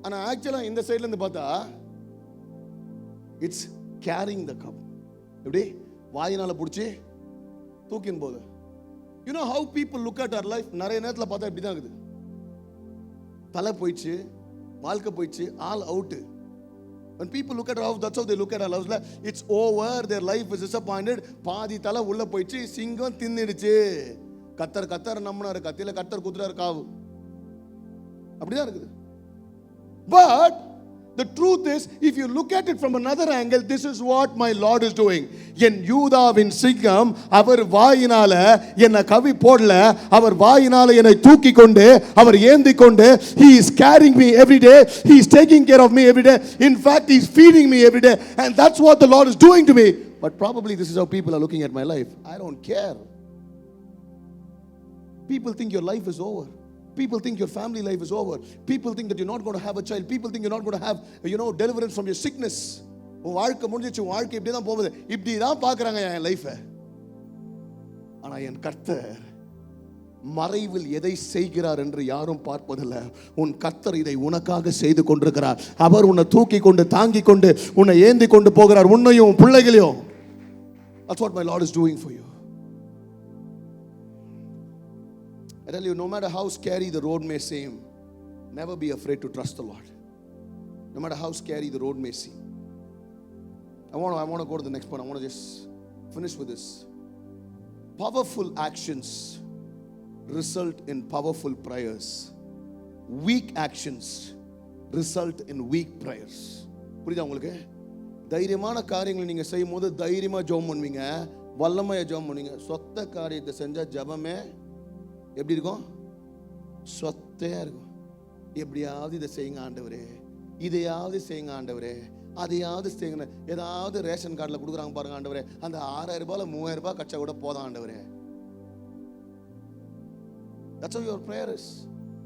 ஆனா ஆக்சுவலா இந்த சைடுல இருந்து பார்த்தா இட்ஸ் கேரிங் த கப். எப்படி வாயினால பிடிச்சி தூக்கின் போது. You know how people look at our life. நிறைய நேரத்தில் பார்த்தா இப்படி தான் இருக்குது. தலை போயிடுச்சு, வாழ்க்கை போயிடுச்சு, all out. When people look at our house, that's how they look at our house. It's over, their life is disappointed. பாதி தலை உள்ள போயிடுச்சு, சிங்கம் தின்னுடுச்சு. கத்தர் நம்மனாரு, கத்தியில கத்தர் குத்துறாரு காவு. அப்படிதான் இருக்குது. But the truth is, if you look at it from another angle, this is what my Lord is doing. என் யூதாவின் சிங்கம் அவர் வாயினால என்னை கவி போடல, அவர் வாயினால என்னை தூக்கி கொண்டு, அவர் ஏந்தி கொண்டு, he is carrying me every day, he is taking care of me every day. In fact, he is feeding me every day, and that's what the Lord is doing to me. But probably this is how people are looking at my life. I don't care. People think your life is over. People think your family life is over. People think that you're not going to have a child. People think you're not going to have, deliverance from your sickness. உன் வாழ்க்கை முடிஞ்சிச்சு, உன் வாழ்க்கை இப்படி தான் போகுது. இப்படி தான் பார்க்குறாங்க என் லைஃபை. ஆனால் என் கர்த்தர் மறைவில் எதை செய்கிறார் என்று யாரும் பார்ப்பதில்லை. உன் கர்த்தர் இதை உனக்காக செய்து கொண்டிருக்கிறார். அவர் உன்னை தூக்கி கொண்டு, தாங்கி கொண்டு, உன்னை ஏந்தி கொண்டு போகிறார், உன்னையும் பிள்ளைகளையும். That's what my Lord is doing for you. I tell you, no matter how scary the road may seem, never be afraid to trust the Lord. No matter how scary the road may seem. I want to go to the next point. I want to just finish with this. Powerful actions result in powerful prayers. Weak actions result in weak prayers. புரியுதா உங்களுக்கு? தைரியமான காரியங்களை நீங்க செய்யும் போது தைரியமா ஜெபம் பண்ணுவீங்க, வல்லமையா ஜெபம் பண்ணுவீங்க. சொத்த காரியத்தை செஞ்சா ஜெபமே எப்படி இருக்கும்? சொத்தையா இருக்கும். எப்படியாவது இதை செய்யுங்க ஆண்டவரே, இதையாவது செய்யுங்க ஆண்டவரே, அதையாவது செய்யுங்க. ஏதாவது ரேஷன் கார்டில் கொடுக்குறாங்க பாருங்க ஆண்டவரே, அந்த 6000 ரூபாயில 3000 ரூபாய் கச்சா கூட போதும் ஆண்டவரே. That's how your prayer is.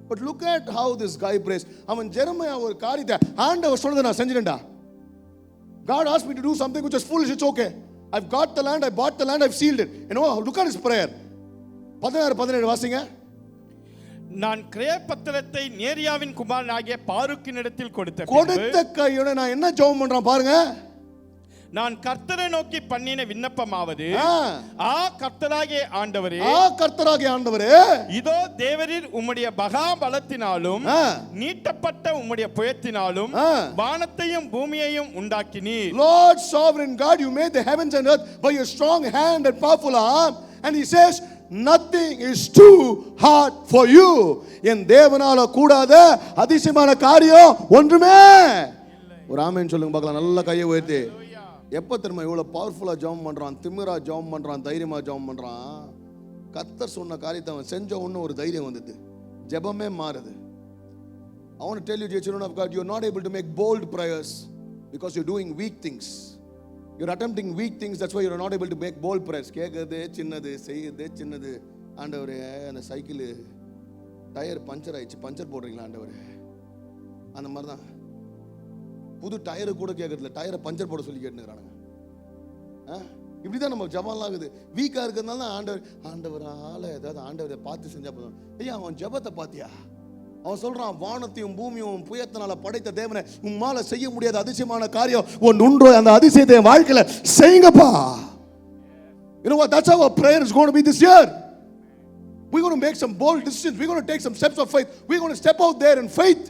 But look at how this guy prays. அவன் ஜெரமியா ஒரு காரியத்தை ஆண்டவர் சொன்னதை நான் செஞ்சிட்டேன்டா. God asked me to do something which is foolish. It's okay. I've got the land, I bought the land, I've sealed it. Look at his prayer. 16-17 வாசிங்க. நான் கிரயப்பத்திரத்தை நேரியாவின் குமாரனாகிய பாருக்கினிடத்தில் கொடுத்த கையோட நான் என்ன ஜெபம் பண்றான் பாருங்க. நான் கர்த்தரை நோக்கி பண்ணின விண்ணப்பமாவது, கர்த்தராகிய ஆண்டவரே, இதோ தேவரீர் உம்முடைய மகா பலத்தினாலும் நீட்டப்பட்ட உம்முடைய புயத்தினாலும் வானத்தையும் பூமியையும் உண்டாக்கினீர். Lord sovereign God, you made the heavens and earth by your strong hand and powerful arm. And he says, nothing is too hard for you. என் தேவனால கூடாத அதிசயமான காரியம் ஒன்றுமே. ஒரு ஆமென் சொல்லுங்க பார்க்கலாம். நல்ல கையை உயர்த்தி. எப்போ தெரியுமா இவ்வளோ பவர்ஃபுல்லாக ஜெபம் பண்ணுறான், திமிரா ஜெபம் பண்ணுறான், தைரியமாக ஜெபம் பண்ணுறான். கர்த்தர் சொன்ன காரியத்தை அவன் செஞ்ச ஒன்று ஒரு தைரியம் வந்தது, ஜெபமே மாறுது. I want to tell you, dear children of God, you are not able to make bold prayers because you're doing weak things. You're attempting weak things, that's why you're not able to make bold prayers. கேட்கறதே சின்னது, செய்யறதே சின்னது. ஆண்டவரே, அந்த cycle tyre puncture ஆயிடுச்சு, puncture போடுறீங்களா ஆண்டவரே? அந்த மாதிரி தான் புது டயரு கூட கேட்கறதில்ல, டயரை பஞ்சர் போட சொல்லி கேட்டுக்கிறானுங்க. இப்படி தான் நம்ம ஜபம்லாம் ஆகுது. வீக்காக இருக்கிறதுனால தான் ஆண்டவரால் ஏதாவது ஆண்டவரை பார்த்து செஞ்சா போதும். ஐயா, அவன் ஜபத்தை பார்த்தியா? அவன் சொல்றான், வானத்தையும் பூமியும் புயத்தினால படைத்த தேவனை உம்மால செய்ய முடியாத அதிசயமான காரியம் ஒன்று உண்டோ, அந்த அதிசயத்தை என் வாழ்க்கையில செய்யுங்கப்பா. You know what? That's how our prayer is going to be this year. We're going to make some bold decisions. We're going to take some steps of faith. We're going to step out there in faith.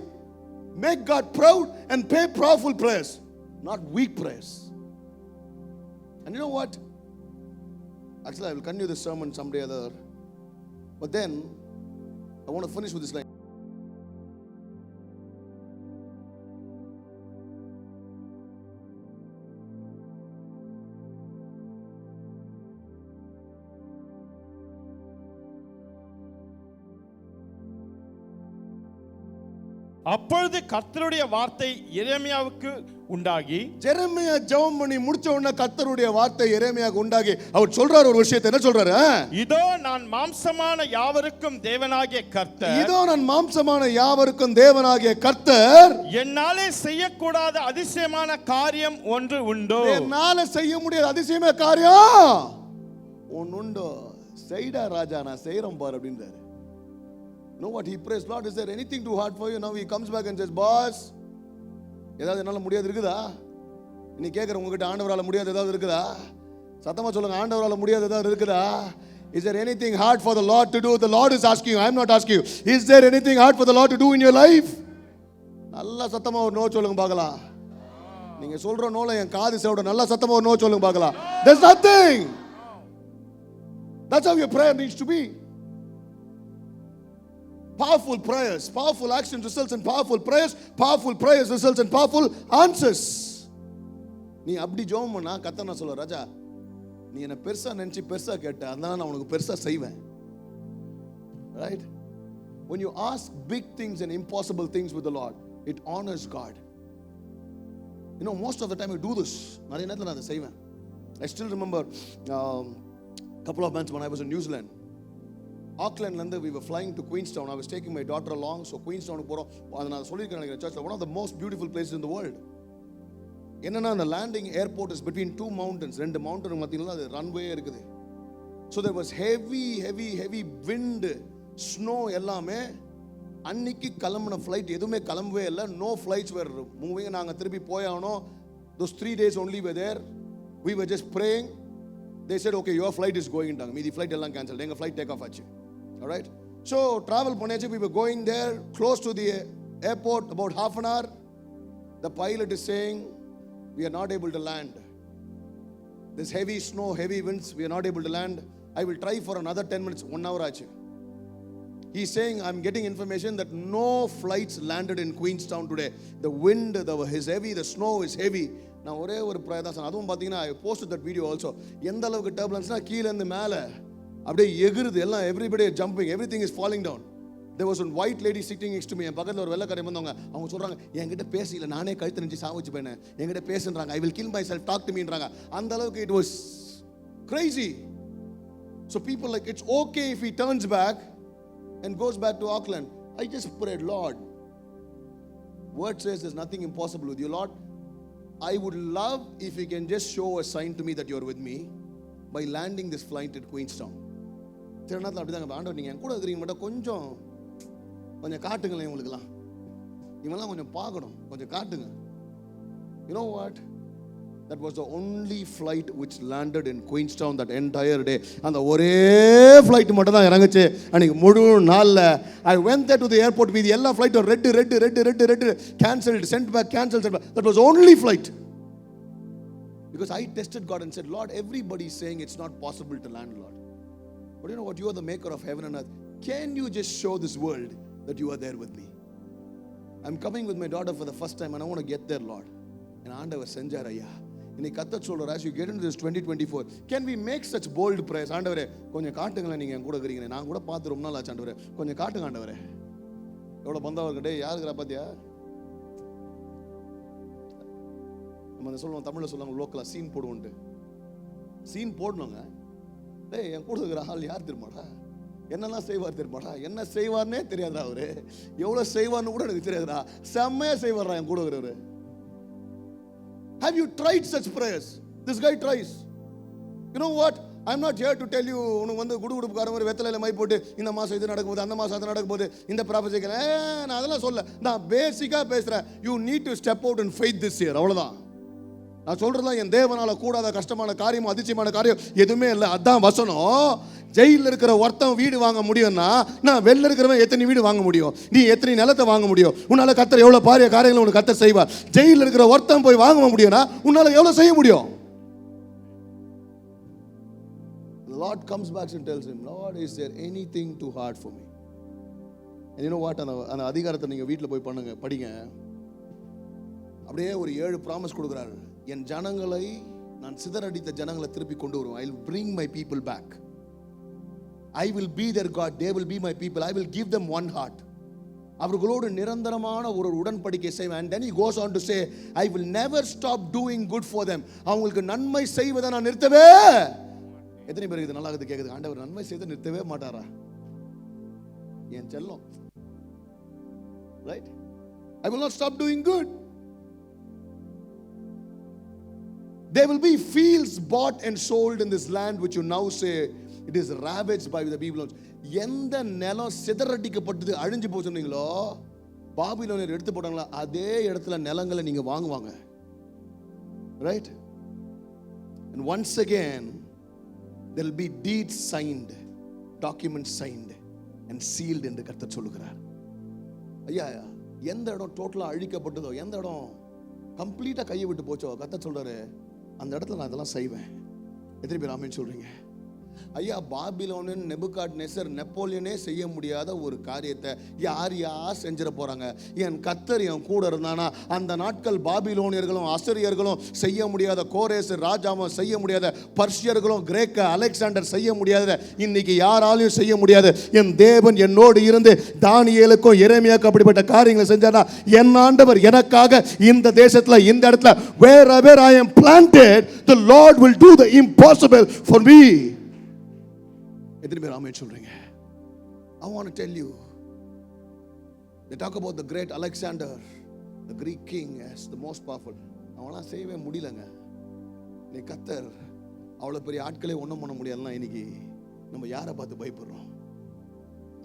Make God proud and pray powerful prayers, not weak prayers. And you know what? Actually, I will continue this sermon someday or other. But then, I want to finish with this line. அப்பொழுது கர்த்தருடைய வார்த்தை எரேமியாவுக்கு உண்டாகி, எரேமியா ஜெபம் பண்ணி முடிச்ச உடனே கர்த்தருடைய வார்த்தை எரேமியாவுக்கு உண்டாகி அவர் சொல்றாரு ஒரு விஷயத்தை. என்ன சொல்றாரு? இதோ நான் மாம்சமான யாவருக்கும் தேவனாகிய கர்த்தர், இதோ நான் மாம்சமான யாவருக்கும் தேவனாகிய கர்த்தர், என்னாலே செய்யக்கூடாத அதிசயமான காரியம் ஒன்று உண்டோ? என்னால செய்ய முடியாத அதிசயமான காரியம் ஒன்று உண்டோ? செய்டா ராஜா, நான் செய்யறேன் பாரு அப்படின்றாரு. Know what he prays? Lord, is there anything too hard for you? Now he comes back and says, boss, ஏதாவது என்னால முடியாது இருக்குதா? நீ கேட்குற உங்ககிட்ட ஆண்டவரால முடியாது ஏதாவது இருக்குதா? சத்தமா சொல்லுங்க, ஆண்டவரால முடியாது ஏதாவது இருக்குதா? Is there anything hard for the Lord to do? The Lord is asking you, I am not asking you. Is there anything hard for the Lord to do in your life? நல்ல சத்தமா ஒரு no சொல்லுங்க பார்க்கலாம். நீங்க சொல்ற நோல என் காது சேவோட நல்ல சத்தமா ஒரு நோ சொல்லுங்க பார்க்கலாம். There's nothing. That's how your prayer needs to be. Powerful prayers, powerful actions results in powerful prayers, powerful prayers results in powerful answers. நீ அப்படி ஜெபம் பண்ணா கர்த்தர் நான் சொல்ல, ராஜா நீ என்ன பெருசா நினைச்சு பெருசா கேட்ட, அதனால நான் உனக்கு பெருசா செய்வேன். Right? When you ask big things and impossible things with the Lord, it honors God. You know, most of the time I do this. நிறைய நேரத்துல நான் அதை செய்வேன். I still remember couple of months when I was in New Zealand. Auckland landa we were flying to Queenstown. I was taking my daughter along, so Queenstown ku porom. Adha na solirken nenikiren church, one of the most beautiful places in the world. Enna the landing airport is between two mountains, rendu mountain mathiyila adu runway irukudhu. So there was heavy wind, snow ellame. Annikku kalambana flight edume kalambave illa, no flights were moving. Naanga thirupi poyavano. Those 3 days only were there. We were just praying. They said, okay, your flight is going down. The flight is cancelled. Enga flight take off achu. All right? So travel ponechu, we were going there close to the airport, about half an hour. The pilot is saying, we are not able to land. There's heavy snow, heavy winds. We are not able to land. I will try for another 10 minutes, 1 hour achu. He's saying, I'm getting information that no flights landed in Queenstown today. The wind is heavy, the snow is heavy. நான் ஒரே ஒரு prayer தான். அதுவும் பார்த்தீங்கன்னா I post that video also. எந்த அளவுக்கு டர்புலன்ஸ்னா கீழே இருந்து மேலே அப்படியே எகிருது எல்லாம், everybody jumping, everything is falling down. There was one white lady sitting next to me. என் பக்கத்தில் ஒரு வெள்ளைக்காரி வந்தவங்க. அவங்க சொல்கிறாங்க, என்கிட்ட பேசல, நானே கழுத்து நெஞ்சு சாவிச்சு போயினேன், என்கிட்ட பேசுன்றாங்க, I will kill myself, talk to மீன்றாங்க. அந்த அளவுக்கு it was crazy. So people like it's okay if he turns back and goes back to Auckland. I just prayed, Lord, word says there's nothing impossible with you, Lord. I would love if you can just show a sign to me that you're with me by landing this flight at Queenstown. திருநாள் அப்படிதாங்க ஆண்டவர், நீங்க என் கூட இருக்கிறீங்க மட்டும் கொஞ்சம் காட்டுங்களேன், இவங்களுக்குலாம் இவங்கெல்லாம் கொஞ்சம் பார்க்கணும், கொஞ்சம் காட்டுங்க. You know what? That was the only flight which landed in Queenstown that entire day. And the ஒரே flight மட்டும் தான் இறங்குச்சு அன்னைக்கு முழு நாள்ல. I went there to the airport with எல்லா flight red cancelled, sent back, cancelled, sent back. That was only flight. Because I tested God and said, Lord, everybody is saying it's not possible to land, Lord. But you know what? You are the maker of heaven and earth. Can you just show this world that you are there with me? I'm coming with my daughter for the first time and I want to get there, Lord. And ஆண்டவர் செஞ்சார் ஐயா. இன்னைக்கு கர்த்தர் சொல்றார், as you get into this 2024, can we make such bold prayers? ஆண்டவரே கொஞ்சம் காட்டுங்களேன், நீங்க என் கூட இருக்கீங்க, நான் கூட பார்த்து ரொம்ப நாள் ஆச்சு ஆண்டவரே, கொஞ்சம் காட்டுங்க ஆண்டவரே. எவ்வளவு பந்தா இருக்கட்டே, யாருக்குறா பாத்தியா? நம்ம சொல்லுவோம், தமிழ்ல சொல்லுவாங்க லோக்கலா சீன் போடுவோன்ட்டு. சீன் போடணுங்க. டேய் என் கூட இருக்கிற ஆள் யார் தெரியுமாடா, என்னெல்லாம் செய்வார் தெரியுமாடா, என்ன செய்வார்னே தெரியாதுடா அவரு, எவ்வளவு செய்வார்னு கூட எனக்கு தெரியாதுடா, செம்மையா செய்வார்டா என் கூட இருக்கிறவரு. Have you tried such prayers? This guy tries. You know what? I'm not here to tell you, உனக்கு வந்து குடுகுடுப்புக்கார மாதிரி வெத்தலையில மை போட்டு இந்த மாசம் இது நடக்கும் போது அந்த மாசம் அது நடக்கும் போது இந்த ப்ராபஸிக்கு நான் அதெல்லாம் சொல்ல. நான் பேசிக்கா பேசுறேன். You need to step out in faith this year. அவ்வளவுதான் நான் சொல்றதுலாம். என் தேவனால கூடாத கஷ்டமான காரியம், அதிசயமான காரியம் எதுவுமே இல்லை. அதான் வசனம். ஜெயிலில் இருக்கிற ஒருத்தன் வீடு வாங்க முடியும்னா நான் வெளில இருக்கிறவன் எத்தனை வீடு வாங்க முடியும், நீ எத்தனை நிலத்தை வாங்க முடியும், உன்னால கர்த்தர் எவ்வளவு பாரிய காரியங்களை உனக்கு கர்த்தர் செய்வார். ஜெயிலில் இருக்கிற ஒருத்தன் போய் வாங்க முடியும்னா உன்னால எவ்வளவு செய்ய முடியும்? The Lord comes back and tells him, Lord, is there anything too hard for me? And you know what? அந்த அதிகாரத்தை நீங்க வீட்டில் போய் பண்ணுங்க, படிங்க. அப்படியே ஒரு 7 ப்ராமிஸ் கொடுக்குறாரு. என் ஜனங்களை, நான் சிதறடித்த ஜனங்களை திருப்பி கொண்டு வருவேன். I will bring my people back. I will be their God, they will be my people. I will give them one heart. அவர்களோடு நிரந்தரமான ஒரு உடன்படிக்கை செய்வேன். And then he goes on to say, I will never stop doing good for them. அவங்களுக்கு நன்மை செய்வதை நான் நிறுத்தவே. எத்தனை பேருக்கு இது நல்லா கேக்குது? ஆண்டவர் நன்மை செய்வதை நிறுத்தவே மாட்டாரா? என் செல்லம். Right? I will not stop doing good. There will be fields bought and sold in this land which you now say it is ravaged by the Babylonians. எந்த நிலம் சிதறடிக்கப்பட்டது அழிஞ்சு போச்சு சொன்னீங்களோ, பாபிலோனியர் எடுத்து போட்டாங்களா, அதே இடத்துல நிலங்களை நீங்க வாங்குவாங்க. Right? And once again there will be deeds signed, documents signed and sealed என்று கர்த்தர் சொல்லுகிறார். ஐயா, எந்த இடம் டோட்டலா அழிக்கப்பட்டதோ, எந்த இடம் கம்ப்ளீட்டா கையை விட்டு போச்சோ, கர்த்தர் சொல்றாரு அந்த இடத்துல நான் இதெல்லாம் செய்வேன். எத்தனை பேர் ஆமென் சொல்றீங்க? ஐயா, பாபிலோனின் நெபுகாட்நேசர், நெப்போலியனே செய்ய முடியாத ஒரு காரியத்தை யார் செஞ்சிட போறாங்க? என் கர்த்தர் என் கூட இருந்தானா அந்த நாட்கள் பாபிலோனியர்களும் அசரியர்களும் செய்ய முடியாத, கோரேசு ராஜாவும் செய்ய முடியாத, பர்ஷியர்களும் கிரேக்க அலெக்சாண்டர் செய்ய முடியாத, இன்னைக்கு யாராலையும் செய்ய முடியாது. என் தேவன் என்னோடு இருந்து தானியேலுக்கும் எரேமியாவுக்கும் அப்படிப்பட்ட காரியங்களை செஞ்சானா, என் ஆண்டவர் எனக்காக இந்த தேசத்துல, இந்த இடத்துல, wherever I am planted, the Lord will do the impossible for me. எத்தனை பேர் ஆமென் சொல்றீங்க? I want to tell you, they talk about the great Alexander, the Greek king, as the most powerful. அவனால செய்யவே முடியலங்க. நீ கர்த்தர் அவ்வளவு பெரிய ஆட்களே ஒண்ணும் பண்ண முடியாதுன்னா இன்னைக்கு நம்ம யாரை பார்த்து பயப்படுறோம்?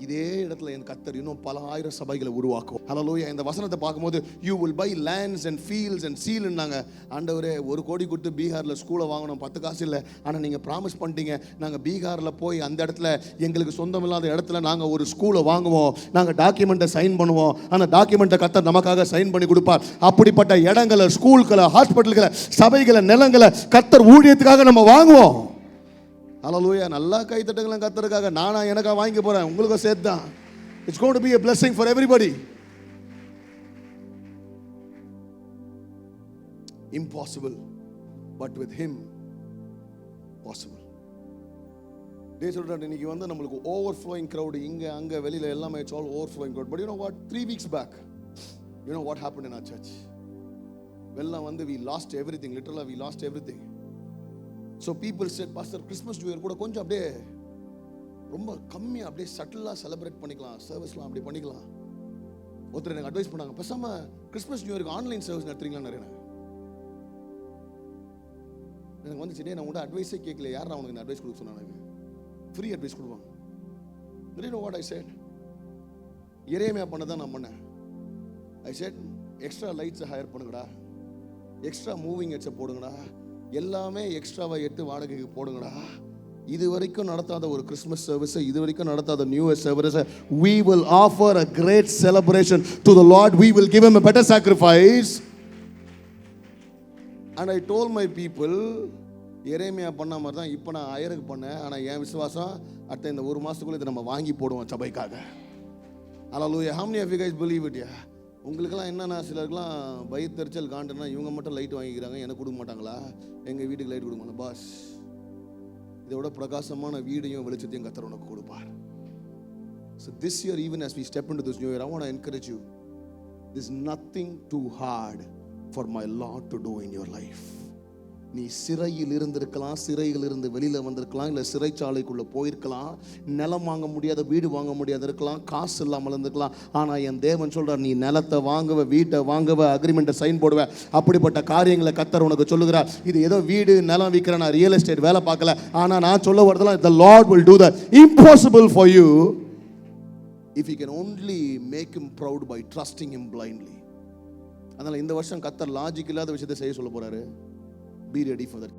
இதே இடத்துல என் கர்த்தர் இன்னும் பல ஆயிரம் சபைகளை உருவாக்கும். ஹல்லேலூயா. இந்த வசனத்தை பார்க்கும்போது you will buy lands and fields and seal ன்னாங்க. ஆண்டவரே, 1 கோடி கொடுத்து பீகார்ல ஸ்கூலை வாங்கணும், 10 காசு இல்லை, ஆனால் நீங்கள் ப்ராமிஸ் பண்ணிட்டீங்க, நாங்கள் பீகாரில் போய் அந்த இடத்துல எங்களுக்கு சொந்தமில்லாத இடத்துல நாங்கள் ஒரு ஸ்கூலை வாங்குவோம், நாங்கள் டாக்குமெண்ட்டை சைன் பண்ணுவோம், அந்த டாக்குமெண்ட்டை கர்த்தர் நமக்காக சைன் பண்ணி கொடுப்பார். அப்படிப்பட்ட இடங்களை, ஸ்கூல்களை, ஹாஸ்பிட்டல்களை, சபைகளை, நிலங்களை கர்த்தர் ஊழியத்துக்காக நம்ம வாங்குவோம். ஹல்லேலூயா. நல்லா கை தட்டுங்களேன் கர்த்தருக்காக. நானா எனக்கா வாங்கி போறேன், உங்களுக்கும் சேர்த்து தான். It's going to be a blessing for everybody. Impossible, but with him possible. டே சொல்றேன், இன்னைக்கு வந்து நம்மளுக்கு ஓவர்ஃப்ளோயிங் crowd, இங்க அங்க வெளியில எல்லாமே it's all overflowing crowd. But you know what? 3 weeks back, you know what happened in our church? வெள்ளம் வந்து we lost everything. Literally we lost everything. So people said, Pastor, Christmas New Year கூட கொஞ்சம் அப்படியே ரொம்ப கம்மியா அப்படியே சட்டிலா celebrate பண்ணிக்கலாம், சர்வீஸ்லாம் அப்படி பண்ணிக்கலாம். ஒருத்தர் எனக்கு அட்வைஸ் பண்ணாங்க, பேசாம கிறிஸ்மஸ் நியூ இயருக்கு ஆன்லைன் சர்வீஸ் நடத்துறீங்களான்னு நிறைய எனக்கு வந்துச்சு. நான் உங்கள்கிட்ட அட்வைஸே கேட்கல, யார் நான் உனக்கு அட்வைஸ் கொடுக்க சொன்னாங்க? ஃப்ரீ அட்வைஸ் கொடுப்பாங்க. You know what I said? எரேமியா பண்ணதான் நான் பண்ணேன். I said, எக்ஸ்ட்ரா லைட்ஸை ஹையர் பண்ணுங்கடா, எக்ஸ்ட்ரா மூவிங் ஹெட்ஸை போடுங்கடா, எல்லாமே எக்ஸ்ட்ராவை எடுத்து வாடகைக்கு போடுங்கடா. இது வரைக்கும் நடத்தாத ஒரு கிறிஸ்மஸ் சர்வீஸ், இது வரைக்கும் நடத்தாத new year service, we will offer a great celebration to the Lord. We will give him a better sacrifice. And I told my people, எரேமியா பண்ண மாதிரி தான் இப்போ நான் ஐயருக்கு பண்ணேன். ஆனால் என் விசுவாசம் அடுத்த இந்த 1 மாதத்துக்குள்ளே இதை நம்ம வாங்கி போடுவோம் சபைக்காக. Hallelujah. How many of you guys believe it? Yeah. உங்களுக்கெல்லாம் என்னன்னா, சிலருக்குலாம் வயிற்றுச்சல் காண்டுன்னா இவங்க மட்டும் லைட் வாங்கிக்கிறாங்க, எனக்கு கொடுக்க மாட்டாங்களா? எங்கள் வீட்டுக்கு லைட் கொடுக்க மாட்டேன் பாஸ். இதோட பிரகாசமான வீடையும் வெளிச்சத்தையும் கர்த்தர் உனக்கு கொடுப்பார். So this year, even as we step into this new year, I want to encourage you. There's nothing too hard for my Lord to do in your life. நீ சிறையில் இருந்திருக்கலாம், சிறையில் இருந்து வெளியில் வந்திருக்கலாம், இல்லை சிறைச்சாலைக்குள்ளே போயிருக்கலாம், நிலம் வாங்க முடியாத, வீடு வாங்க முடியாத இருக்கலாம், காசு இல்லாமல் இருந்திருக்கலாம். ஆனால் என் தேவன் சொல்கிறார், நீ நிலத்தை வாங்குவ, வீட்டை வாங்குவ, அக்ரிமெண்ட்டை சைன் போடுவ. அப்படிப்பட்ட காரியங்களை கர்த்தர் உனக்கு சொல்லுகிறார். இது ஏதோ வீடு நிலம் விற்கிற நான் ரியல் எஸ்டேட் வேலை பார்க்கல. ஆனால் நான் சொல்ல வரதெல்லாம், the Lord will do the impossible for you if you can only make him proud by trusting him blindly. அதனால் இந்த வருஷம் கர்த்தர் லாஜிக் இல்லாத விஷயத்தை செய்ய சொல்ல போறாரு. Be ready for that.